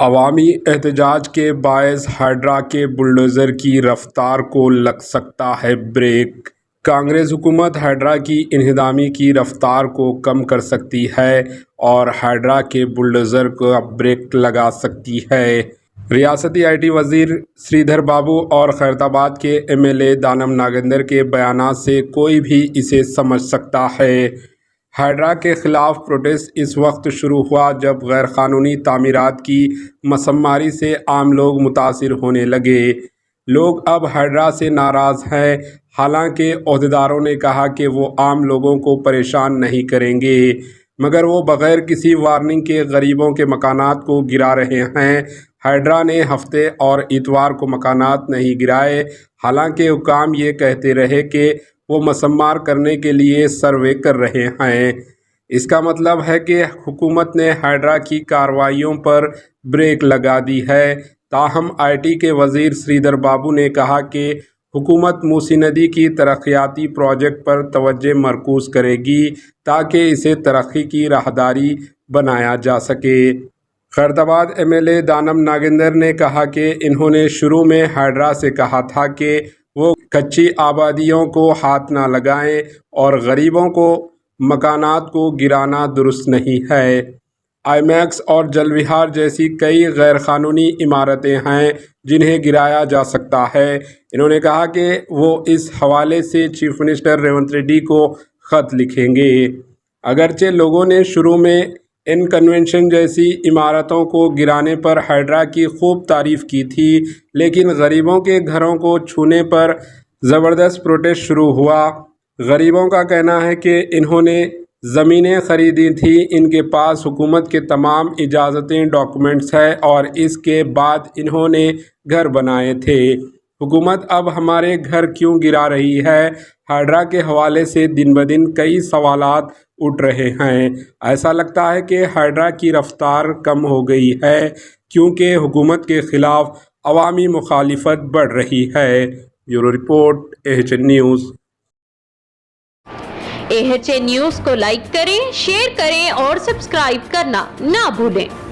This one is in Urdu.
عوامی احتجاج کے باعث ہائیڈرا کے بلڈوزر کی رفتار کو لگ سکتا ہے بریک۔ کانگریس حکومت ہائیڈرا کی انہدامی کی رفتار کو کم کر سکتی ہے اور ہائیڈرا کے بلڈوزر کو بریک لگا سکتی ہے۔ ریاستی آئی ٹی وزیر سری دھر بابو اور خیرتآباد کے ایم ایل اے دانم ناگیندر کے بیانات سے کوئی بھی اسے سمجھ سکتا ہے۔ ہائیڈرا کے خلاف پروٹیسٹ اس وقت شروع ہوا جب غیر قانونی تعمیرات کی مسماری سے عام لوگ متاثر ہونے لگے۔ لوگ اب ہائیڈرا سے ناراض ہیں، حالانکہ عہدیداروں نے کہا کہ وہ عام لوگوں کو پریشان نہیں کریں گے، مگر وہ بغیر کسی وارننگ کے غریبوں کے مکانات کو گرا رہے ہیں۔ ہائیڈرا نے ہفتے اور اتوار کو مکانات نہیں گرائے، حالانکہ حکام یہ کہتے رہے کہ وہ مسمار کرنے کے لیے سروے کر رہے ہیں۔ اس کا مطلب ہے کہ حکومت نے ہائیڈرا کی کارروائیوں پر بریک لگا دی ہے۔ تاہم آئی ٹی کے وزیر سری دھر بابو نے کہا کہ حکومت موسی ندی کی ترقیاتی پروجیکٹ پر توجہ مرکوز کرے گی تاکہ اسے ترقی کی راہداری بنایا جا سکے۔ خیرتآباد ایم ایل اے دانم ناگیندر نے کہا کہ انہوں نے شروع میں ہائیڈرا سے کہا تھا کہ وہ کچی آبادیوں کو ہاتھ نہ لگائیں اور غریبوں کو مکانات کو گرانا درست نہیں ہے۔ آئی میکس اور جل وہار جیسی کئی غیر قانونی عمارتیں ہیں جنہیں گرایا جا سکتا ہے۔ انہوں نے کہا کہ وہ اس حوالے سے چیف منسٹر ریونت ریڈی کو خط لکھیں گے۔ اگرچہ لوگوں نے شروع میں ان کنونشن جیسی عمارتوں کو گرانے پر ہائیڈرا کی خوب تعریف کی تھی، لیکن غریبوں کے گھروں کو چھونے پر زبردست پروٹیسٹ شروع ہوا۔ غریبوں کا کہنا ہے کہ انہوں نے زمینیں خریدی تھیں، ان کے پاس حکومت کے تمام اجازتیں ڈاکومنٹس ہیں اور اس کے بعد انہوں نے گھر بنائے تھے۔ حکومت اب ہمارے گھر کیوں گرا رہی ہے؟ ہائیڈرا کے حوالے سے دن بدن کئی سوالات اٹھ رہے ہیں۔ ایسا لگتا ہے کہ ہائیڈرا کی رفتار کم ہو گئی ہے کیونکہ حکومت کے خلاف عوامی مخالفت بڑھ رہی ہے۔ Bureau report AHN news. AHN news کو لائک کریں، شیئر کریں اور سبسکرائب کرنا نہ بھولیں۔